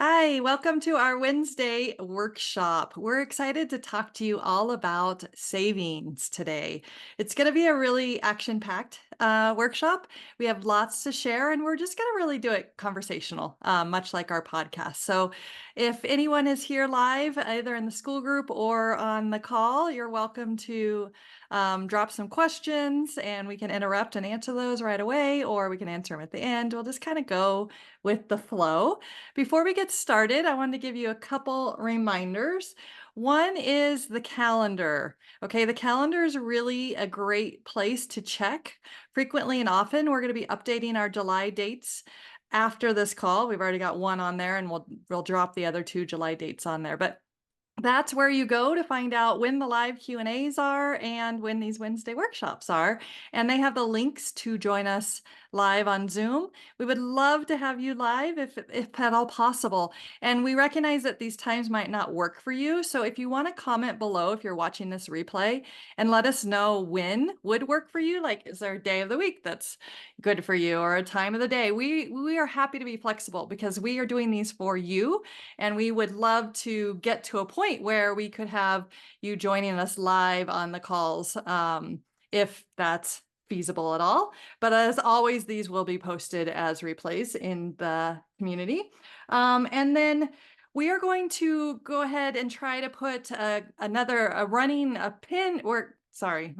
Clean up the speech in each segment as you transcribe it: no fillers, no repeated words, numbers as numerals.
Hi, welcome to our Wednesday workshop. We're excited to talk to you all about savings today. It's going to be a really action-packed workshop. We have lots to share, and we're just going to really do it conversational, much like our podcast. So if anyone is here live, either in the school group or on the call, you're welcome to drop some questions, and we can interrupt and answer those right away, or we can answer them at the end. We'll just kind of go with the flow. Before we get started, I wanted to give you a couple reminders. One is the calendar. Okay, the calendar is really a great place to check frequently and often. We're going to be updating our July dates after this call. We've already got one on there, and we'll drop the other two July dates on there. But that's where you go to find out when the live Q&As are and when these Wednesday workshops are. And they have the links to join us live on Zoom. We would love to have you live if at all possible. And we recognize that these times might not work for you. So if you want to comment below, if you're watching this replay, and let us know when would work for you, like is there a day of the week that's good for you or a time of the day? We are happy to be flexible because we are doing these for you. And we would love to get to a point where we could have you joining us live on the calls, if that's feasible at all. But as always, these will be posted as replays in the community. And then we are going to go ahead and try to put a pin, or sorry,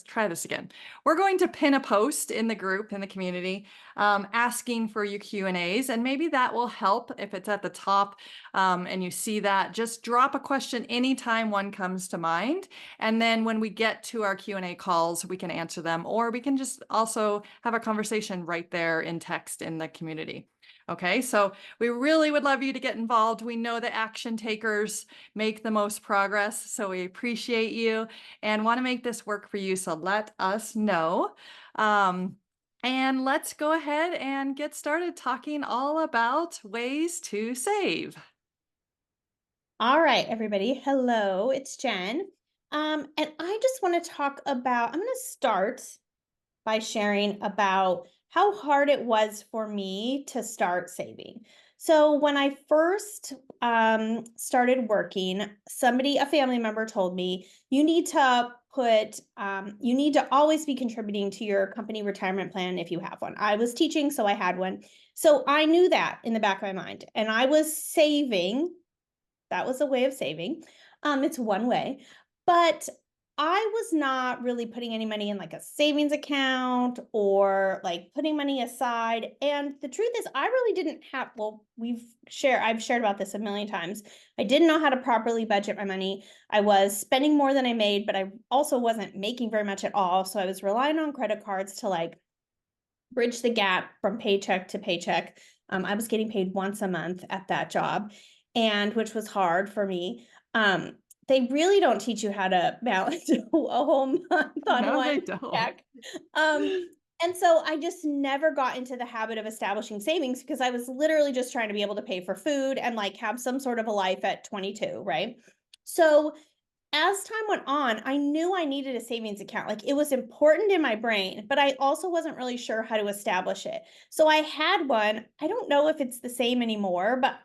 try this again. We're going to pin a post in the group, in the community, asking for your Q&As, and maybe that will help if it's at the top and you see that. Just drop a question anytime one comes to mind, and then when we get to our Q&A calls, we can answer them, or we can just also have a conversation right there in text in the community. Okay, so we really would love you to get involved. We know that action takers make the most progress, so we appreciate you and want to make this work for you, so let us know. And let's go ahead and get started talking all about ways to save. All right, everybody. Hello, it's Jen. And I just want to talk about, I'm going to start by sharing about how hard it was for me to start saving. So when I first started working, a family member told me, you need to always be contributing to your company retirement plan if you have one. I was teaching, so I had one. So I knew that in the back of my mind, and I was saving. That was a way of saving. It's one way, but I was not really putting any money in like a savings account or like putting money aside. And the truth is, I really didn't have, well, I've shared about this a million times. I didn't know how to properly budget my money. I was spending more than I made, but I also wasn't making very much at all. So I was relying on credit cards to like bridge the gap from paycheck to paycheck. I was getting paid once a month at that job, and which was hard for me. They really don't teach you how to balance a whole month on No, one they don't. check. Um, and so I just never got into the habit of establishing savings because I was literally just trying to be able to pay for food and like have some sort of a life at 22, right? So as time went on, I knew I needed a savings account. Like it was important in my brain, but I also wasn't really sure how to establish it. So I had one. I don't know if it's the same anymore, but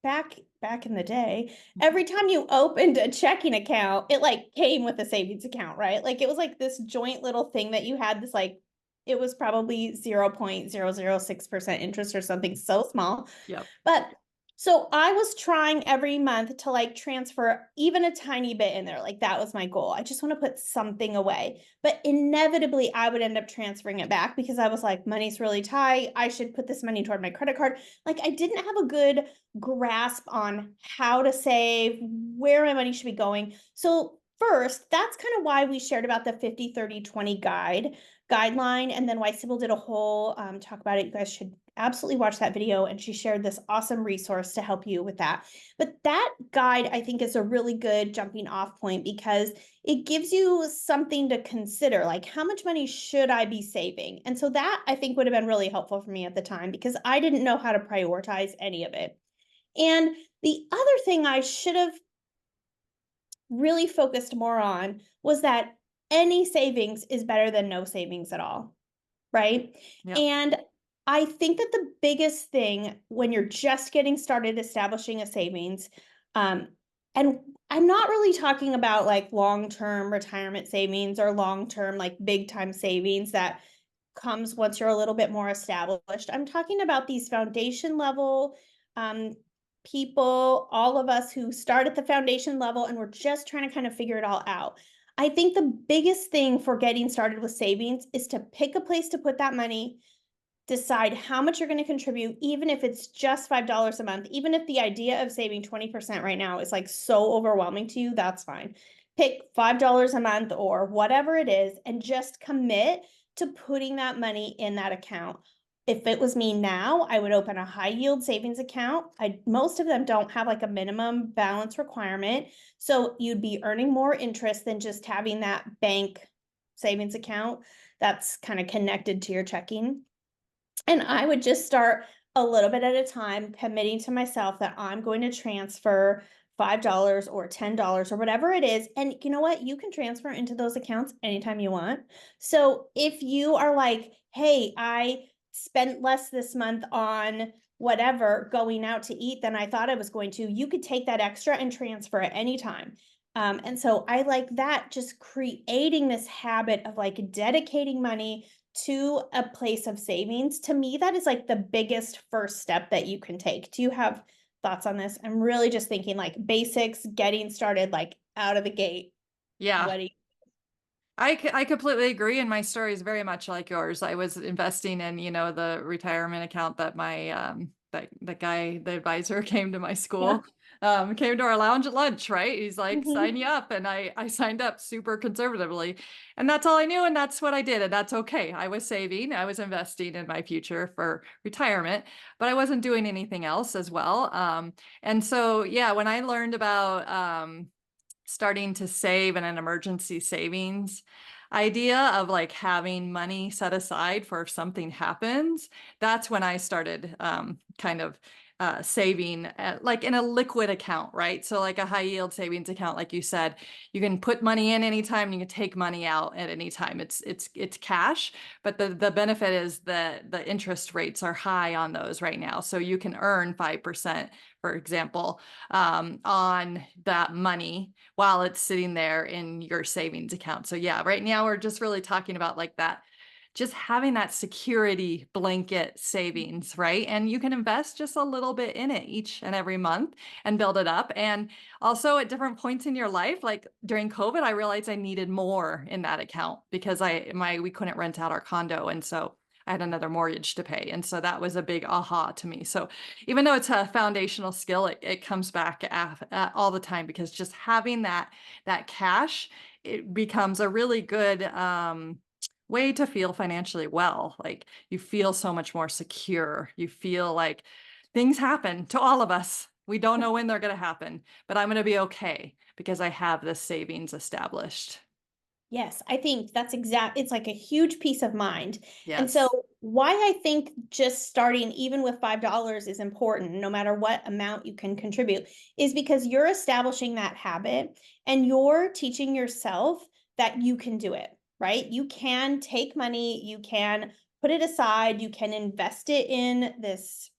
back in the day, every time you opened a checking account, it like came with a savings account, right? Like it was like this joint little thing that you had this like it was probably 0.006% interest or something so small. Yep. But so I was trying every month to like transfer even a tiny bit in there. Like that was my goal. I just want to put something away. But inevitably, I would end up transferring it back because I was like, money's really tight. I should put this money toward my credit card. Like I didn't have a good grasp on how to save, where my money should be going. So first, that's kind of why we shared about the 50-30-20 guideline, and then why Sybil did a whole talk about it. You guys should absolutely watch that video, and she shared this awesome resource to help you with that. But that guide, I think, is a really good jumping off point because it gives you something to consider, like how much money should I be saving? And so that I think would have been really helpful for me at the time because I didn't know how to prioritize any of it. And the other thing I should have really focused more on was that any savings is better than no savings at all, right? Yep. And I think that the biggest thing when you're just getting started establishing a savings, um, and I'm not really talking about like long-term retirement savings or long-term, like big time savings that comes once you're a little bit more established. I'm talking about these foundation level um, people, all of us who start at the foundation level and we're just trying to kind of figure it all out. I think the biggest thing for getting started with savings is to pick a place to put that money, decide how much you're going to contribute, even if it's just $5 a month, even if the idea of saving 20% right now is like so overwhelming to you, that's fine. Pick $5 a month or whatever it is and just commit to putting that money in that account. If it was me now, I would open a high yield savings account. Most of them don't have like a minimum balance requirement. So you'd be earning more interest than just having that bank savings account that's kind of connected to your checking. And I would just start a little bit at a time, committing to myself that I'm going to transfer $5 or $10 or whatever it is. And you know what? You can transfer into those accounts anytime you want. So if you are like, hey, I spent less this month on whatever going out to eat than I thought I was going to, you could take that extra and transfer at any time. And so I like that, just creating this habit of like dedicating money to a place of savings. To me, that is like the biggest first step that you can take. Do you have thoughts on this? I'm really just thinking like basics, getting started, like out of the gate. Yeah. What do you? I completely agree, and my story is very much like yours. I was investing in, the retirement account that my that the guy, the advisor came to my Yeah. school, came to our lounge at lunch, right? He's like, sign Mhm. you up. And I signed up super conservatively. And that's all I knew, and that's what I did. And that's okay. I was saving, I was investing in my future for retirement, but I wasn't doing anything else as well. And so yeah, when I learned about starting to save in an emergency savings idea of like having money set aside for if something happens, that's when I started kind of saving like in a liquid account, right? So like a high yield savings account, like you said, you can put money in anytime, you can take money out at any time. It's cash, but the benefit is that the interest rates are high on those right now. So you can earn 5%, for example, on that money while it's sitting there in your savings account. So yeah, right now we're just really talking about like that, just having that security blanket savings, right? And you can invest just a little bit in it each and every month and build it up. And also at different points in your life, like during COVID, I realized I needed more in that account because we couldn't rent out our condo. And so I had another mortgage to pay. And so that was a big aha to me. So even though it's a foundational skill, it comes back all the time because just having that cash, it becomes a really good way to feel financially well. Like you feel so much more secure. You feel like things happen to all of us. We don't know when they're going to happen, but I'm going to be okay because I have this savings established. Yes, I think that's it's like a huge peace of mind. And so Yes. why I think just starting even with $5 is important, no matter what amount you can contribute, is because you're establishing that habit and you're teaching yourself that you can do it, right? You can take money, you can put it aside, you can invest it in this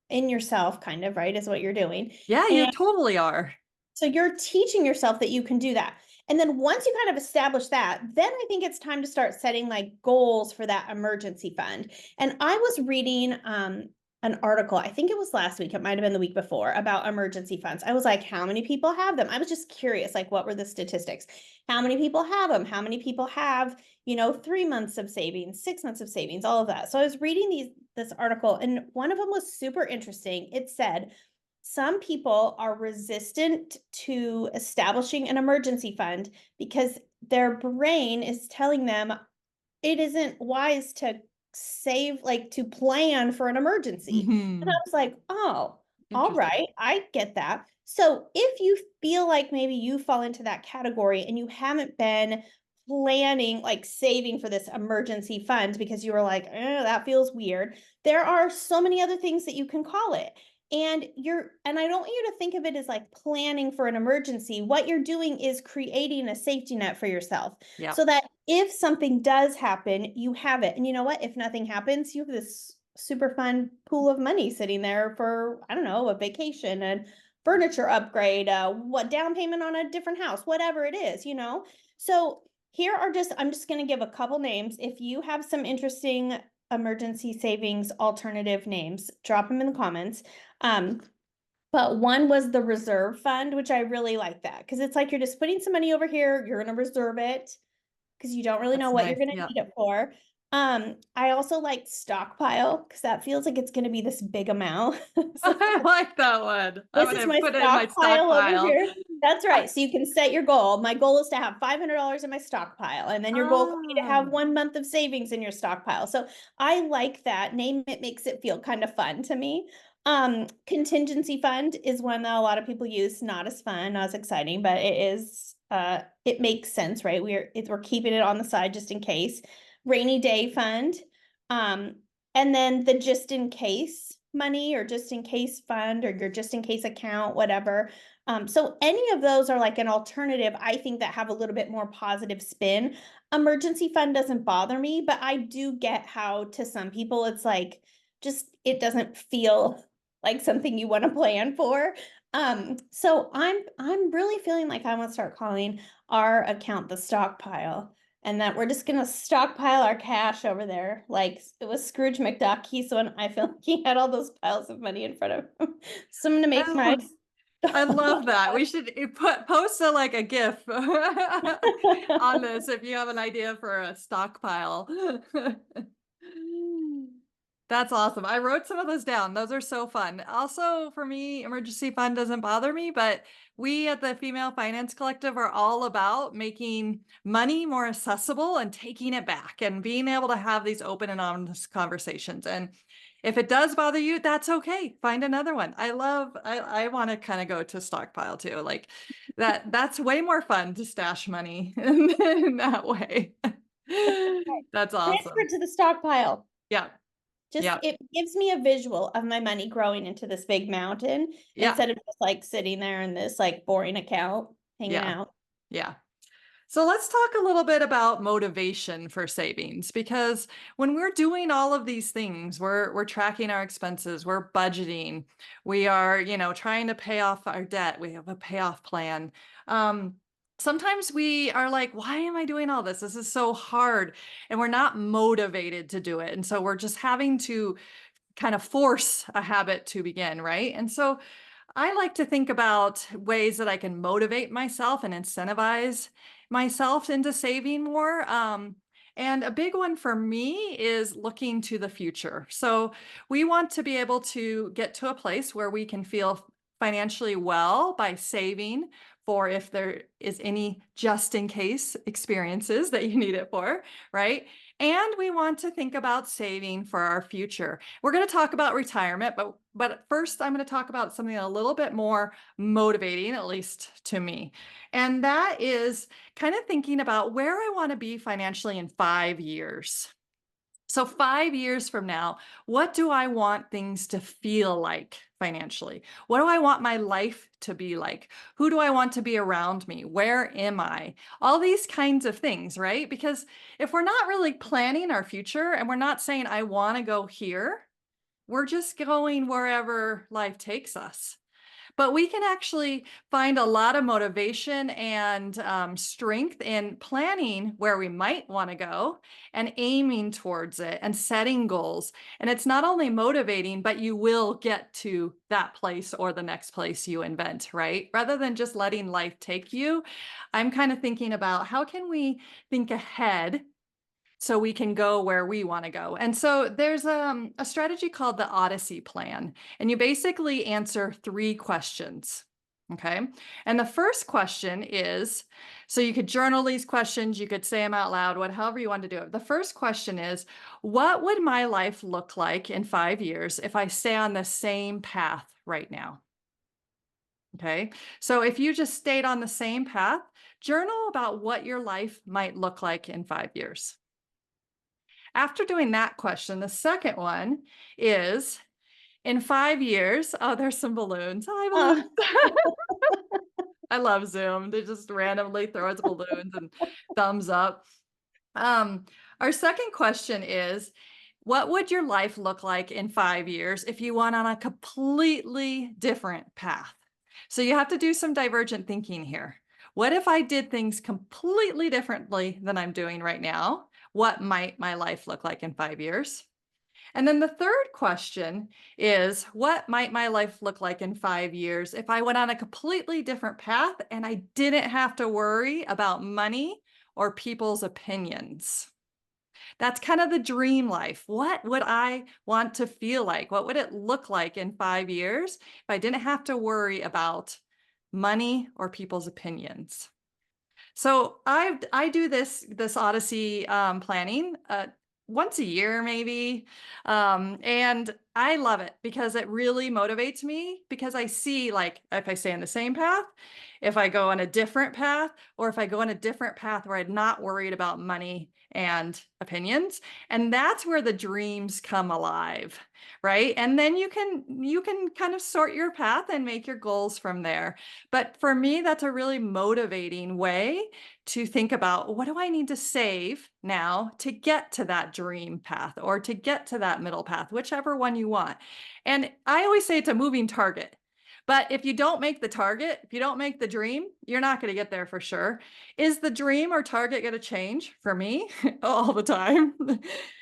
in yourself kind of, right? Is what you're doing. Yeah, you And totally are. so you're teaching yourself that you can do that. And then once you kind of establish that, then I think it's time to start setting like goals for that emergency fund. And I was reading an article, I think it was last week, it might have been the week before, about emergency funds. I was like, how many people have them? I was just curious, like, what were the statistics? How many people have them? How many people have, 3 months of savings, 6 months of savings, all of that. So I was reading this article, and one of them was super interesting. It said, some people are resistant to establishing an emergency fund because their brain is telling them it isn't wise to save, like to plan for an emergency. And I Hmm. was like, oh, all Interesting. right, I get that. So if you feel like maybe you fall into that category and you haven't been planning, like saving for this emergency fund because you were like, that feels weird, there are so many other things that you can call it. And I don't want you to think of it as like planning for an emergency. What you're doing is creating a safety net for yourself Yeah. so that if something does happen, you have it. And you know what? If nothing happens, you have this super fun pool of money sitting there for, I don't know, a vacation, a furniture upgrade, what down payment on a different house, whatever it is, you know? So here are just, I'm just going to give a couple names. If you have some interesting emergency savings alternative names, drop them in the comments. Um, but one was the reserve fund, which I really like that because it's like you're just putting some money over here, you're going to reserve it because you don't really know That's what you're nice. gonna Yeah. need it for. I also like stockpile because that feels like it's gonna be this big amount. So it's I like, like that one. I'm this is gonna my put it in my stockpile over stockpile. here. That's right. So you can set your goal. My goal is to have $500 in my stockpile, and then your goal could be to have Oh. 1 month of savings in your stockpile. So I like that. Name it makes it feel kind of fun to me. Contingency fund is one that a lot of people use. Not as fun, not as exciting, but it is. It makes sense, right? We're keeping it on the side just in case. Rainy day fund, um, and then the just in case money or just in case fund or your just in case account, whatever. So any of those are like an alternative, I think, that have a little bit more positive spin. Emergency fund doesn't bother me, but I do get how to some people it's like just it doesn't feel like something you want to plan for. So I'm really feeling like I want to start calling our account the stockpile and that we're just gonna stockpile our cash over there. Like it was Scrooge McDuck. He's when I feel like he had all those piles of money in front of him. So I'm gonna make my I love that. We should post a like a GIF on this if you have an idea for a stockpile. That's awesome. I wrote some of those down. Those are so fun. Also, for me, emergency fund doesn't bother me, but we at the Female Finance Collective are all about making money more accessible and taking it back and being able to have these open and honest conversations. And if it does bother you, that's okay. Find another one. I want to kind of go to stockpile too. Like that's way more fun to stash money in that way. That's transfer awesome. to the stockpile. Yeah. Just Yeah. it gives me a visual of my money growing into this big mountain Yeah. instead of just like sitting there in this like boring account hanging Yeah. out. Yeah. So let's talk a little bit about motivation for savings because when we're doing all of these things, we're tracking our expenses, we're budgeting, we are, trying to pay off our debt, we have a payoff plan. Um, Sometimes we are like, why am I doing all this? This is so hard, and we're not motivated to do it. And so we're just having to kind of force a habit to begin, right? And so I like to think about ways that I can motivate myself and incentivize myself into saving more. And a big one for me is looking to the future. So we want to be able to get to a place where we can feel financially well by saving for if there is any just in case experiences that you need it for, right? And we want to think about saving for our future. We're going to talk about retirement, but first I'm going to talk about something a little bit more motivating, at least to me. And that is kind of thinking about where I want to be financially in 5 years. So 5 years from now, what do I want things to feel like financially? What do I want my life to be like? Who do I want to be around me? Where am I? All these kinds of things, right? Because if we're not really planning our future and we're not saying, I want to go here, we're just going wherever life takes us. But we can actually find a lot of motivation and strength in planning where we might want to go and aiming towards it and setting goals. And it's not only motivating, but you will get to that place or the next place you invent, right? Rather than just letting life take you, I'm kind of thinking about how can we think ahead so we can go where we want to go. And so there's a strategy called the Odyssey Plan, and you basically answer 3 questions. Okay. And the first question is, so you could journal these questions, you could say them out loud, however you want to do it. The first question is, what would my life look like in 5 years if I stay on the same path right now? Okay. So if you just stayed on the same path, journal about what your life might look like in 5 years. After doing that question, the second one is in 5 years. Oh, there's some balloons. Hi, Uh, balloons. I love Zoom. They just randomly throw us balloons and thumbs up. Um, our second question is What would your life look like in 5 years if you went on a completely different path? So you have to do some divergent thinking here. What if I did things completely differently than I'm doing right now? What might my life look like in 5 years? And then the third question is, what might my life look like in 5 years if I went on a completely different path and I didn't have to worry about money or people's opinions? That's kind of the dream life. What would I want to feel like? What would it look like in 5 years if I didn't have to worry about money or people's opinions? So I do this Odyssey planning once a year maybe, and I love it because it really motivates me because I see like if I stay on the same path, if I go on a different path, or if I go on a different path where I'm not worried about money and opinions, and that's where the dreams come alive, right? And then you can kind of sort your path and make your goals from there. But for me, that's a really motivating way to think about what do I need to save now to get to that dream path or to get to that middle path, whichever one you want. And I always say it's a moving target. But if you don't make the target, if you don't make the dream, you're not going to get there for sure. Is the dream or target going to change for me all the time?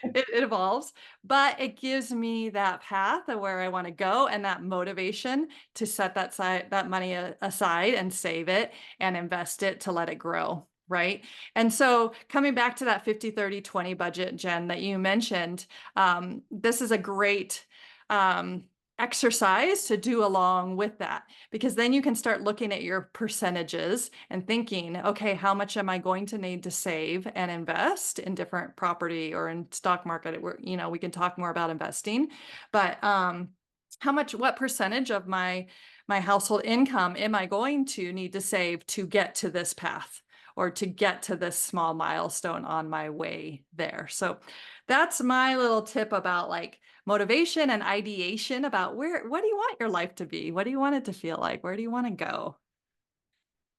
It evolves, but it gives me that path of where I want to go and that motivation to set that money aside and save it and invest it to let it grow. Right. And so coming back to that 50-30-20 budget, Jen, that you mentioned, this is a great um, exercise to do along with that, because then you can start looking at your percentages and thinking, okay, how much am I going to need to save and invest in different property or in stock market? We can talk more about investing, but what percentage of my household income am I going to need to save to get to this path or to get to this small milestone on my way there? So that's my little tip about like motivation and ideation about what do you want your life to be? What do you want it to feel like? Where do you want to go?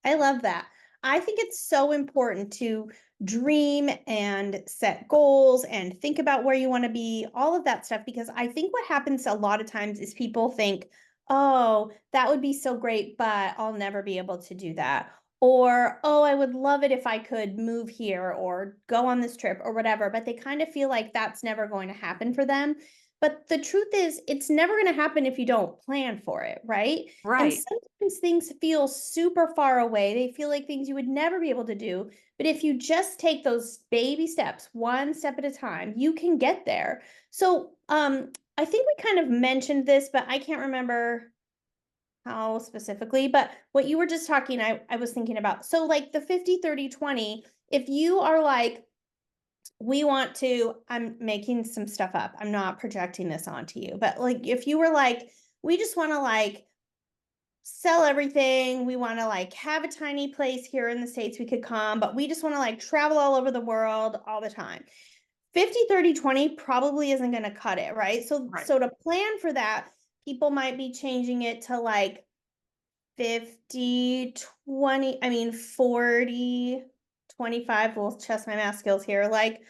I love that. I think it's so important to dream and set goals and think about where you want to be, all of that stuff, because I think what happens a lot of times is people think, oh, that would be so great, but I'll never be able to do that. Or, oh, I would love it if I could move here or go on this trip or whatever, but they kind of feel like that's never going to happen for them. But the truth is, it's never going to happen if you don't plan for it, right? And Right. sometimes things feel super far away. They feel like things you would never be able to do. But if you just take those baby steps, one step at a time, you can get there. So I think we kind of mentioned this, but I can't remember how specifically. But what you were just talking, I was thinking about. So, like the 50-30-20, if you are like, we want to, I'm making some stuff up. I'm not projecting this onto you, but like if you were like, we just want to like sell everything. We want to like have a tiny place here in the States we could come, but we just want to like travel all over the world all the time. 50-30-20 probably isn't going to cut it, right? So Right. so to plan for that, people might be changing it to like 50-20, I mean 40-25. We'll test my math skills here. Like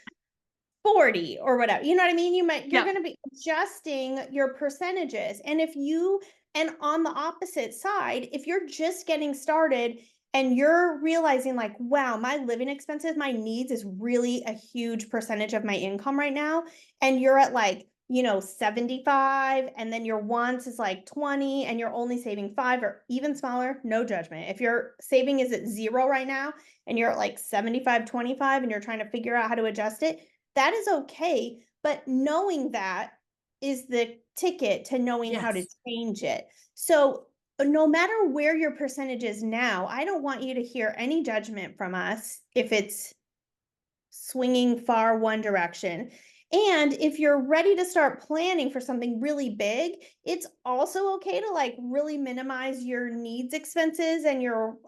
40 or whatever. You know what I mean? You're Yeah. going to be adjusting your percentages. And if you and on the opposite side, if you're just getting started and you're realizing like, wow, my living expenses, my needs is really a huge percentage of my income right now, and you're at like, 75, and then your wants is like 20 and you're only saving 5 or even smaller, no judgment. If your saving is at 0 right now and you're at like 75-25 and you're trying to figure out how to adjust it, that is okay, but knowing that is the ticket to knowing how to Yes. change it. So, no matter where your percentage is now, I don't want you to hear any judgment from us if it's swinging far one direction. And if you're ready to start planning for something really big, it's also okay to like really minimize your needs expenses and your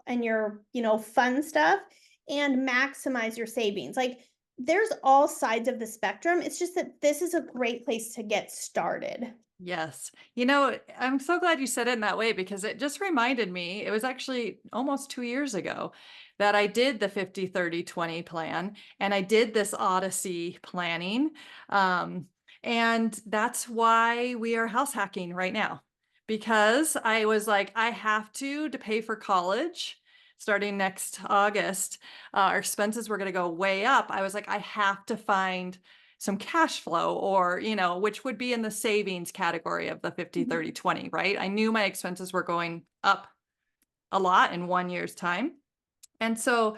fun stuff and maximize your savings. Like there's all sides of the spectrum. It's just that this is a great place to get started. Yes. I'm so glad you said it in that way because it just reminded me, it was actually almost 2 years ago that I did the 50-30-20 plan and I did this Odyssey planning. And that's why we are house hacking right now. Because I was like, I have to pay for college starting next August. Our expenses were going to go way up. I was like, I have to find some cash flow or, which would be in the savings category of the 50, Mhm. 30, 20, right? I knew my expenses were going up a lot in 1 year's time. And so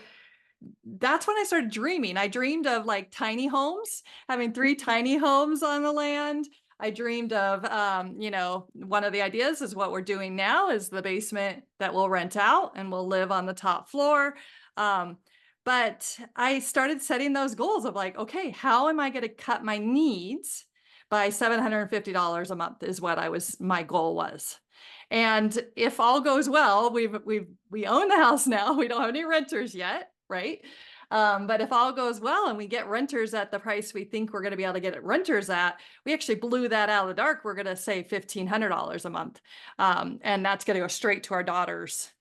that's when I started dreaming. I dreamed of like tiny homes, having three tiny homes on the land. I dreamed of, one of the ideas is what we're doing now is the basement that we'll rent out and we'll live on the top floor. Um, but I started setting those goals of like, okay, how am I going to cut my needs by $750 a month is what my goal was. And if all goes well, we own the house now. We don't have any renters yet, right? But if all goes well and we get renters at the price we think we're going to be able to get renters at, we actually blew that out of the dark. We're going to save $1,500 a month, and that's going to go straight to our daughter's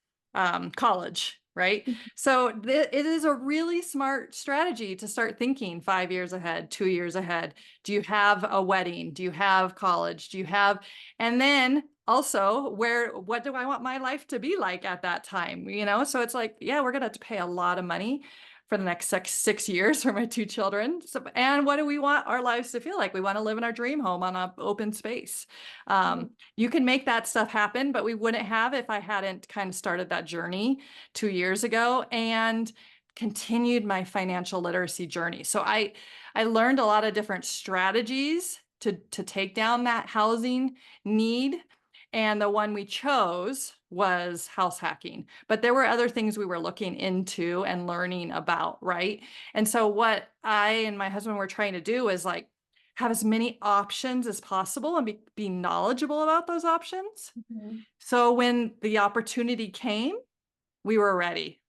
college, right? So it is a really smart strategy to start thinking 5 years ahead, 2 years ahead. Do you have a wedding? Do you have college? Do you have, and then also what do I want my life to be like at that time? So it's like, yeah, we're gonna have to pay a lot of money for the next six years for my two children. So, and what do we want our lives to feel like? We want to live in our dream home on an open space. Mhm. You can make that stuff happen, but we wouldn't have if I hadn't kind of started that journey 2 years ago and continued my financial literacy journey. So I learned a lot of different strategies to take down that housing need. And the one we chose was house hacking. But there were other things we were looking into and learning about, right? And so what I and my husband were trying to do is like have as many options as possible and be knowledgeable about those options. Mhm. So when the opportunity came, we were ready.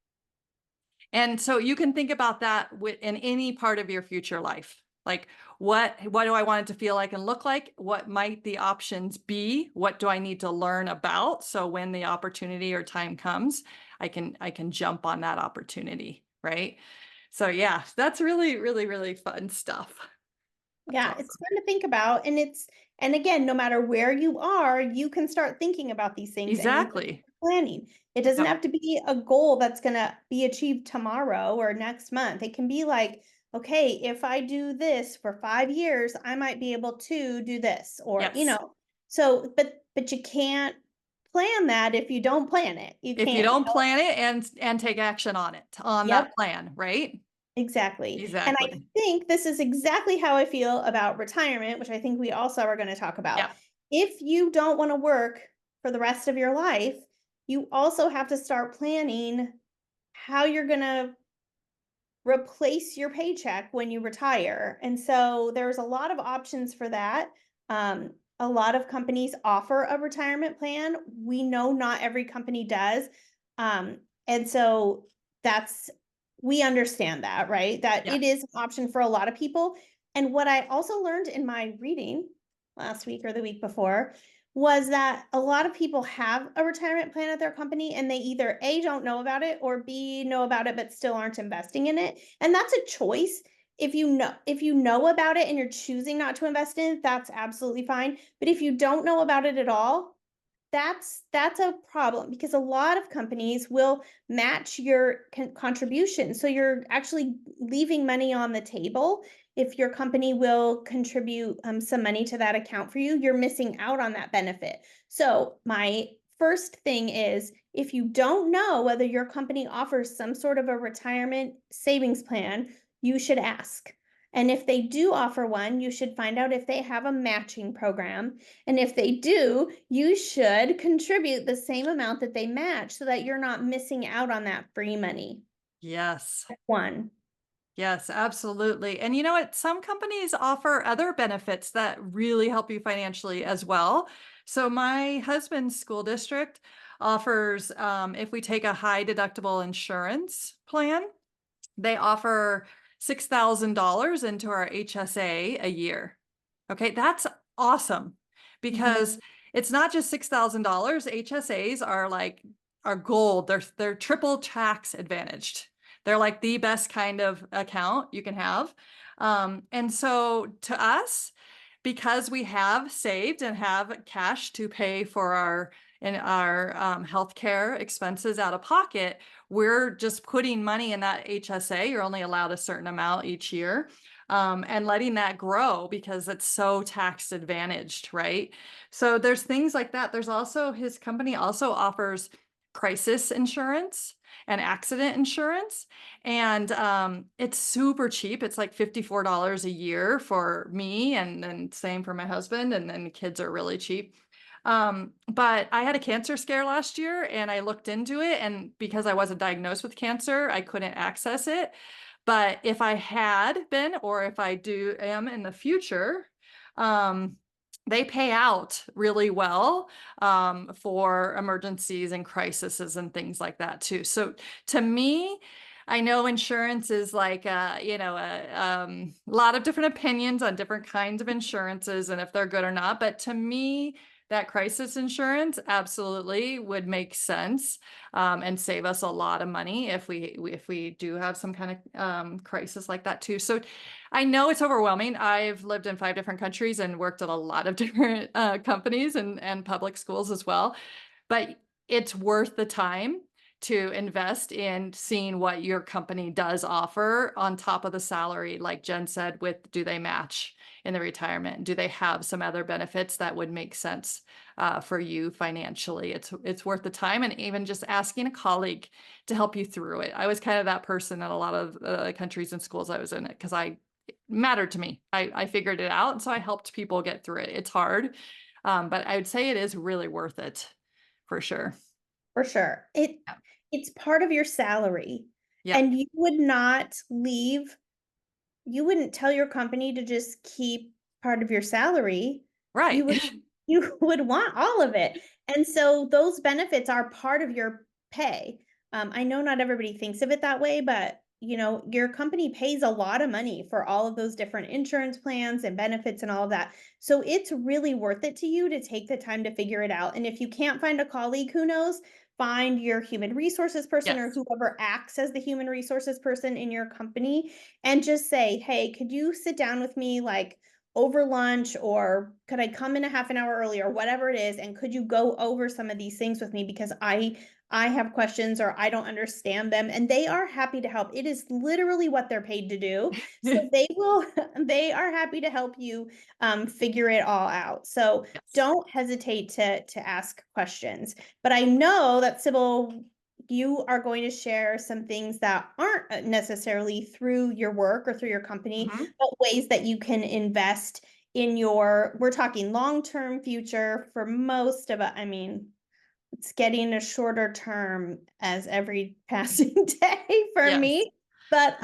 And so you can think about that in any part of your future life. Like what do I want it to feel like and look like? What might the options be? What do I need to learn about? So when the opportunity or time comes, I can jump on that opportunity, right? So yeah, that's really, really, really fun stuff. That's Yeah, it's awesome. fun to think about. And again, no matter where you are, you can start thinking about these things and you can Exactly. start planning. It doesn't Yep. have to be a goal that's going to be achieved tomorrow or next month. It can be like, okay, if I do this for 5 years, I might be able to do this, or, Yes. so, but you can't plan that if you don't plan it. You If you can't, don't plan it and take action on it, on that yep. plan, right? Exactly. And I Exactly. think this is exactly how I feel about retirement, which I think we also are going to talk about. Yep. If you don't want to work for the rest of your life, you also have to start planning how you're going to replace your paycheck when you retire. And so there's a lot of options for that. A lot of companies offer a retirement plan. We know not every company does. And so that's, we understand that, right? That Yeah. it is an option for a lot of people. And what I also learned in my reading last week or the week before was that a lot of people have a retirement plan at their company and they either A, don't know about it, or B, know about it but still aren't investing in it. And that's a choice. If you know about it and you're choosing not to invest in it, that's absolutely fine. But if you don't know about it at all, that's a problem because a lot of companies will match your contribution. So you're actually leaving money on the table. If your company will contribute some money to that account for you, you're missing out on that benefit. So my first thing is, if you don't know whether your company offers some sort of a retirement savings plan, you should ask. And if they do offer one, you should find out if they have a matching program, and if they do, you should contribute the same amount that they match so that you're not missing out on that free money. Yes. One. Yes, absolutely. And you know what? Some companies offer other benefits that really help you financially as well. So my husband's school district offers, if we take a high deductible insurance plan, they offer $6,000 into our HSA a year. Okay, that's awesome Mhm. because it's not just $6,000. HSAs are like are gold. They're triple tax advantaged. They're like the best kind of account you can have. And so to us, because we have saved and have cash to pay for our healthcare expenses out of pocket, we're just putting money in that HSA. You're only allowed a certain amount each year, and letting that grow because it's so tax advantaged, right? So there's things like that. There's also his company also offers crisis insurance and accident insurance. And it's super cheap. It's like $54 a year for me, and then same for my husband. And then the kids are really cheap. But I had a cancer scare last year and I looked into it. And because I wasn't diagnosed with cancer, I couldn't access it. But if I had been, or if I do am in the future, um, they pay out really well for emergencies and crises and things like that too. So to me, I know insurance is like a lot of different opinions on different kinds of insurances and if they're good or not. But to me, that crisis insurance absolutely would make sense and save us a lot of money if we do have some kind of crisis like that too. So I know it's overwhelming. I've lived in 5 different countries and worked at a lot of different companies and public schools as well. But it's worth the time to invest in seeing what your company does offer on top of the salary. Like Jen said, with do they match in the retirement? Do they have some other benefits that would make sense for you financially? It's worth the time, and even just asking a colleague to help you through it. I was kind of that person in a lot of countries and schools I was in it because I it mattered to me. I figured it out, and so I helped people get through it. It's hard, but I would say it is really worth it for sure. For sure. Yeah. It's part of your salary, Yep. and you wouldn't tell your company to just keep part of your salary. Right. You would you would want all of it. And so those benefits are part of your pay. I know not everybody thinks of it that way, but your company pays a lot of money for all of those different insurance plans and benefits and all of that. So it's really worth it to you to take the time to figure it out. And if you can't find a colleague who knows, find your human resources person or Yes. whoever acts as the human resources person in your company and just say, "Hey, could you sit down with me like over lunch, or could I come in a half an hour early, or whatever it is, and could you go over some of these things with me because I have questions or I don't understand them." And they are happy to help. It is literally what they're paid to do. So they will they are happy to help you figure it all out. So Yes. don't hesitate to ask questions. But I know that Sybil, you are going to share some things that aren't necessarily through your work or through your company, Mhm. but ways that you can invest in your, we're talking long-term future for most of it. I mean, it's getting a shorter term as every passing day for Yes. me. But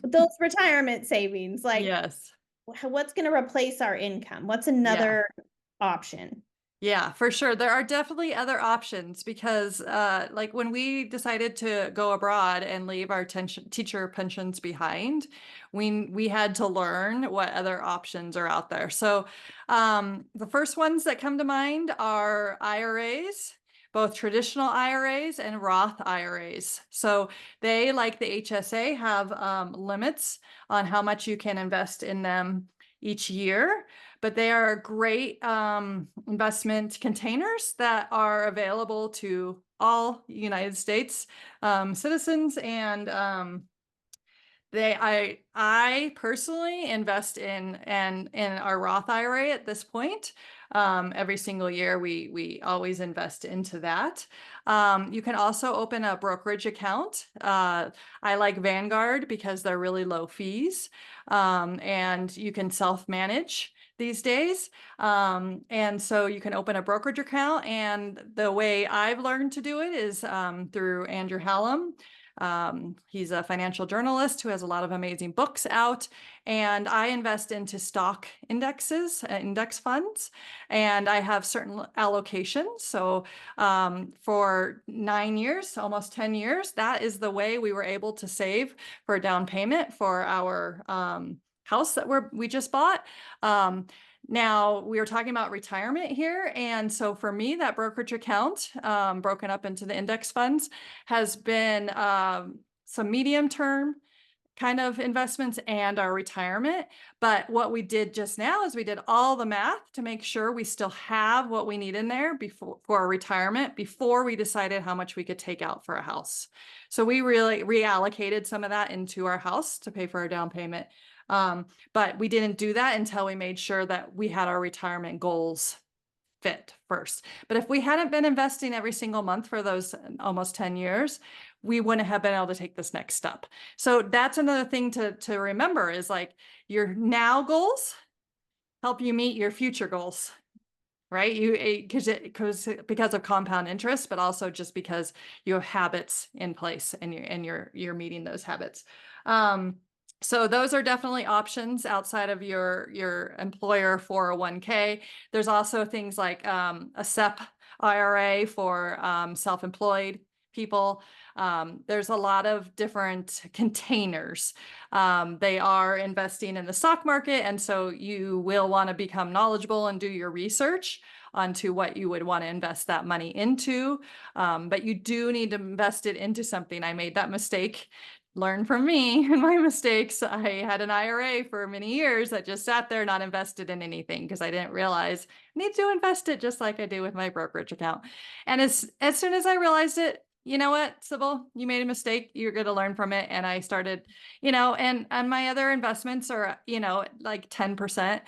those retirement savings, like Yes. what's going to replace our income? What's Yeah. another option? Yeah, for sure. There are definitely other options because, like when we decided to go abroad and leave our teacher pensions behind, we had to learn what other options are out there. So, the first ones that come to mind are IRAs, both traditional IRAs and Roth IRAs. So they, like the HSA, have limits on how much you can invest in them each year, but they are great investment containers that are available to all United States citizens. And I personally invest in our Roth IRA at this point. Every single year, we always invest into that. You can also open a brokerage account. I like Vanguard because they're really low fees, and you can self-manage these days. And so you can open a brokerage account. And the way I've learned to do it is through Andrew Hallam. He's a financial journalist who has a lot of amazing books out, and I invest into stock indexes, index funds, and I have certain allocations. So for 9 years, almost 10 years, that is the way we were able to save for a down payment for our house that we just bought. Now, we were talking about retirement here. And so for me, that brokerage account, broken up into the index funds, has been some medium term kind of investments and our retirement. But what we did just now is we did all the math to make sure we still have what we need in there before for our retirement before we decided how much we could take out for a house. So we really reallocated some of that into our house to pay for our down payment. But we didn't do that until we made sure that we had our retirement goals fit first. But if we hadn't been investing every single month for those almost 10 years, we wouldn't have been able to take this next step. So that's another thing to remember is like your now goals help you meet your future goals. Right? You because of compound interest, but also just because you have habits in place and you're meeting those habits. Um, so those are definitely options outside of your employer 401k. There's also things like a SEP IRA for self-employed people. There's a lot of different containers. They are investing in the stock market, and so you will want to become knowledgeable and do your research onto what you would want to invest that money into. But you do need to invest it into something. I made that mistake. Learn from me and my mistakes. I had an IRA for many years that just sat there not invested in anything because I didn't realize I need to invest it just like I do with my brokerage account. And as soon as I realized it, you know what, Sybil, you made a mistake. You're going to learn from it. And I started, and my other investments are, like 10%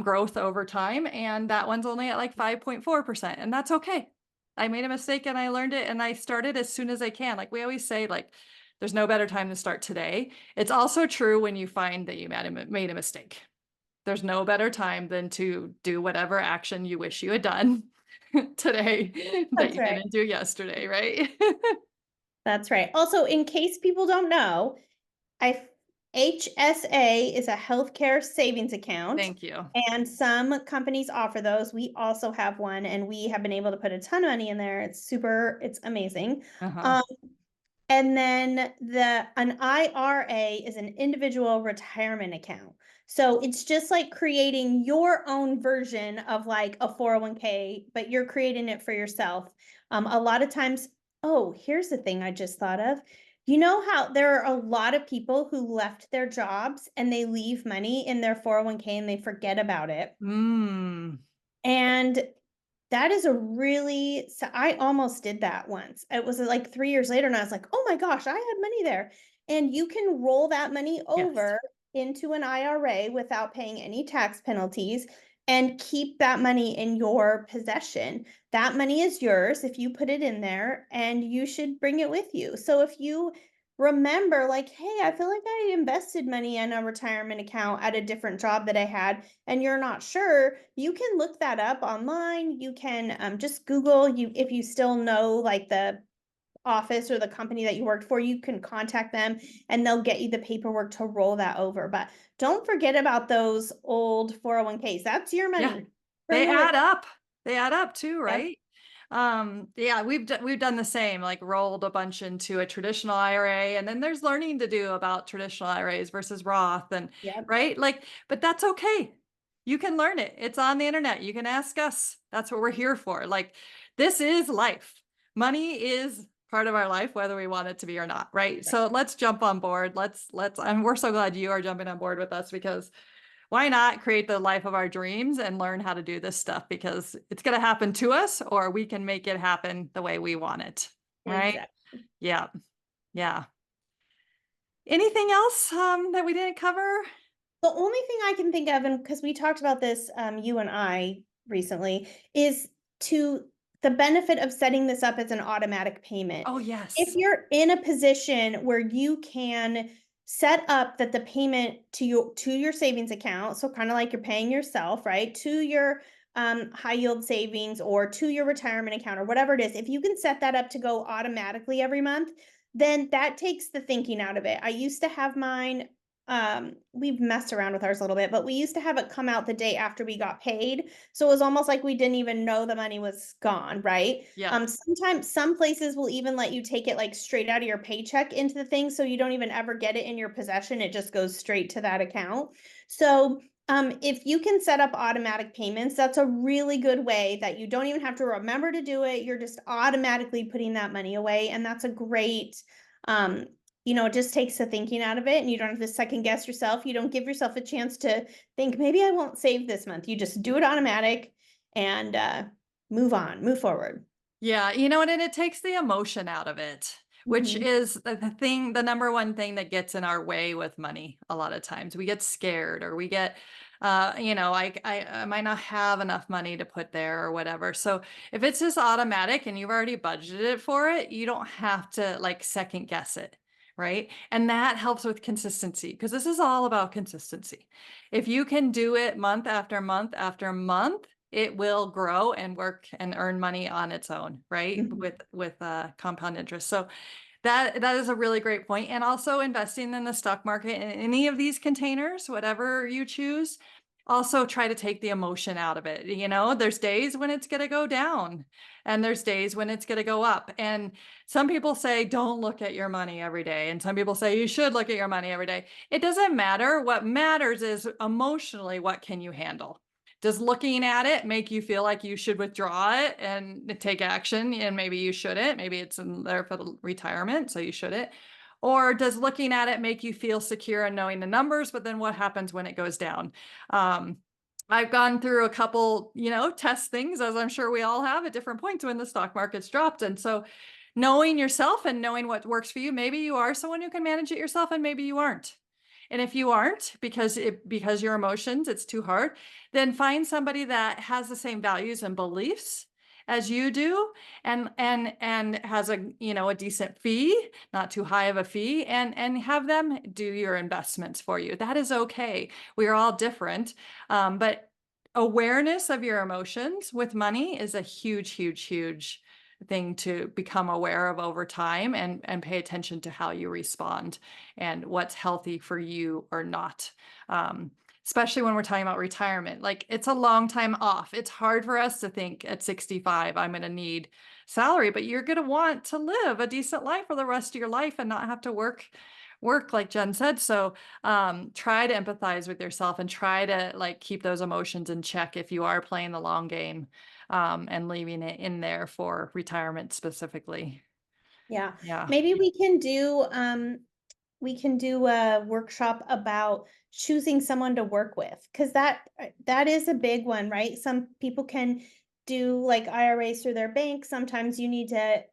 growth over time. And that one's only at like 5.4%. And that's okay. I made a mistake and I learned it and I started as soon as I can. Like we always say, like, there's no better time to start today. It's also true when you find that you made a mistake. There's no better time than to do whatever action you wish you had done today that That's you right. didn't do yesterday, right? That's right. Also, in case people don't know, I HSA is a healthcare savings account, Thank you. and some companies offer those. We also have one, and we have been able to put a ton of money in there. It's amazing. Uh-huh. Um, and then an IRA is an individual retirement account. So it's just like creating your own version of like a 401k, but you're creating it for yourself. A lot of times, oh, here's the thing I just thought of. You know how there are a lot of people who left their jobs and they leave money in their 401k and they forget about it. Mm. And that is a really so I almost did that once. It was like 3 years later and I was like, "Oh my gosh, I had money there." And you can roll that money Yes. over into an IRA without paying any tax penalties and keep that money in your possession. That money is yours if you put it in there and you should bring it with you. So if you remember like, "Hey, I feel like I invested money in a retirement account at a different job that I had," and you're not sure, you can look that up online. You can just Google you if you still know like the office or the company that you worked for, you can contact them and they'll get you the paperwork to roll that over. But don't forget about those old 401ks. That's your Yeah. money. They Bring it with add up. They add up too, you. Yep. right? Yeah, we've done the same, like rolled a bunch into a traditional IRA, and then there's learning to do about traditional IRAs versus Roth, and Yep. right, like, but that's okay. You can learn it. It's on the internet. You can ask us. That's what we're here for. Like, this is life. Money is part of our life, whether we want it to be or not, right? Right. So let's jump on board. And we're so glad you are jumping on board with us because why not create the life of our dreams and learn how to do this stuff because it's going to happen to us or we can make it happen the way we want it. Right? Exactly. Yeah. Yeah. Anything else that we didn't cover? The only thing I can think of, and because we talked about this, you and I recently, is to the benefit of setting this up as an automatic payment. Oh, If yes. you're in a position where you can set up that the payment to your savings account, so kind of like you're paying yourself, right, to your high yield savings or to your retirement account or whatever it is, if you can set that up to go automatically every month, then that takes the thinking out of it. I used to have mine we've messed around with ours a little bit, but we used to have it come out the day after we got paid. So it was almost like we didn't even know the money was gone, right? Yeah. Sometimes some places will even let you take it like straight out of your paycheck into the thing. So you don't even ever get it in your possession. It just goes straight to that account. So if you can set up automatic payments, that's a really good way that you don't even have to remember to do it. You're just automatically putting that money away. And that's a great um, it just takes the thinking out of it and you don't have to second guess yourself. You don't give yourself a chance to think, maybe I won't save this month. You just do it automatic and move on, move forward. Yeah, and it takes the emotion out of it, which Mhm. is the number one thing that gets in our way with money a lot of times. We get scared or we get, I might not have enough money to put there or whatever. So if it's just automatic and you've already budgeted for it, you don't have to like second guess it. Right. And that helps with consistency because this is all about consistency. If you can do it month after month after month, it will grow and work and earn money on its own, right? Mhm. With compound interest. So that is a really great point. And also investing in the stock market in any of these containers, whatever you choose, also try to take the emotion out of it. There's days when it's going to go down and there's days when it's going to go up. And some people say, don't look at your money every day. And some people say you should look at your money every day. It doesn't matter. What matters is emotionally, what can you handle? Does looking at it make you feel like you should withdraw it and take action? And maybe you shouldn't. Maybe it's in there for the retirement, so you shouldn't. Or does looking at it make you feel secure in knowing the numbers? But then what happens when it goes down? Um, I've gone through a couple, test things, as I'm sure we all have at different points when the stock market's dropped. And so knowing yourself and knowing what works for you, maybe you are someone who can manage it yourself and maybe you aren't. And if you aren't, because your emotions, it's too hard, then find somebody that has the same values and beliefs as you do and has a decent fee, not too high of a fee, and have them do your investments for you. That is okay. We are all different. But awareness of your emotions with money is a huge, huge, huge thing to become aware of over time and pay attention to how you respond and what's healthy for you or not. Um, Especially when we're talking about retirement. Like it's a long time off. It's hard for us to think at 65, I'm going to need salary, but you're going to want to live a decent life for the rest of your life and not have to work like Jen said. So try to empathize with yourself and try to like keep those emotions in check if you are playing the long game and leaving it in there for retirement specifically. Yeah. Yeah. Maybe we can do a workshop about choosing someone to work with because that is a big one, right? Some people can do like IRAs through their bank. Sometimes you need to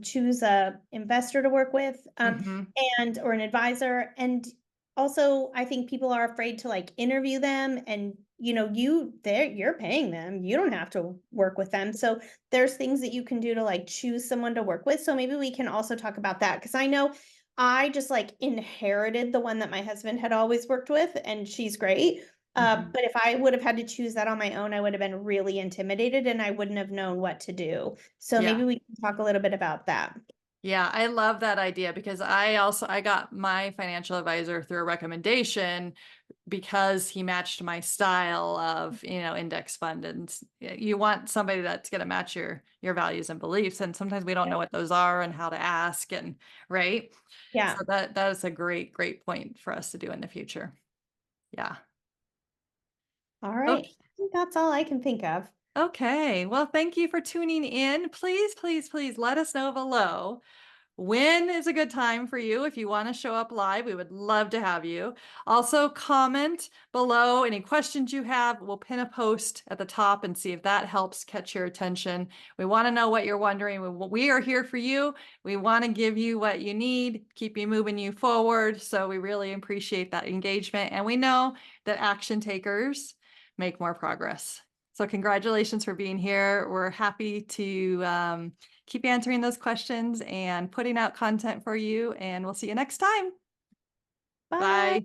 choose a investor to work with, Hmm. and or an advisor. And also, I think people are afraid to like interview them, and you're paying them. You don't have to work with them. So there's things that you can do to like choose someone to work with. So maybe we can also talk about that because I know I just like inherited the one that my husband had always worked with, and she's great. Hmm. But if I would have had to choose that on my own, I would have been really intimidated and I wouldn't have known what to do. So Yeah. maybe we can talk a little bit about that. Yeah, I love that idea because I got my financial advisor through a recommendation because he matched my style of, index fund and you want somebody that's going to match your values and beliefs and sometimes we don't Yeah. know what those are and how to ask and right? So Yeah. that is a great point for us to do in the future. Yeah. All right. Okay. I think that's all I can think of. Okay. Well, thank you for tuning in. Please, please, please let us know below when is a good time for you if you want to show up live? We would love to have you. Also, comment below any questions you have. We'll pin a post at the top and see if that helps catch your attention. We want to know what you're wondering. We are here for you. We want to give you what you need, keep you moving you forward. So we really appreciate that engagement. And we know that action takers make more progress. So congratulations for being here. We're happy to keep answering those questions and putting out content for you. And we'll see you next time. Bye. Bye.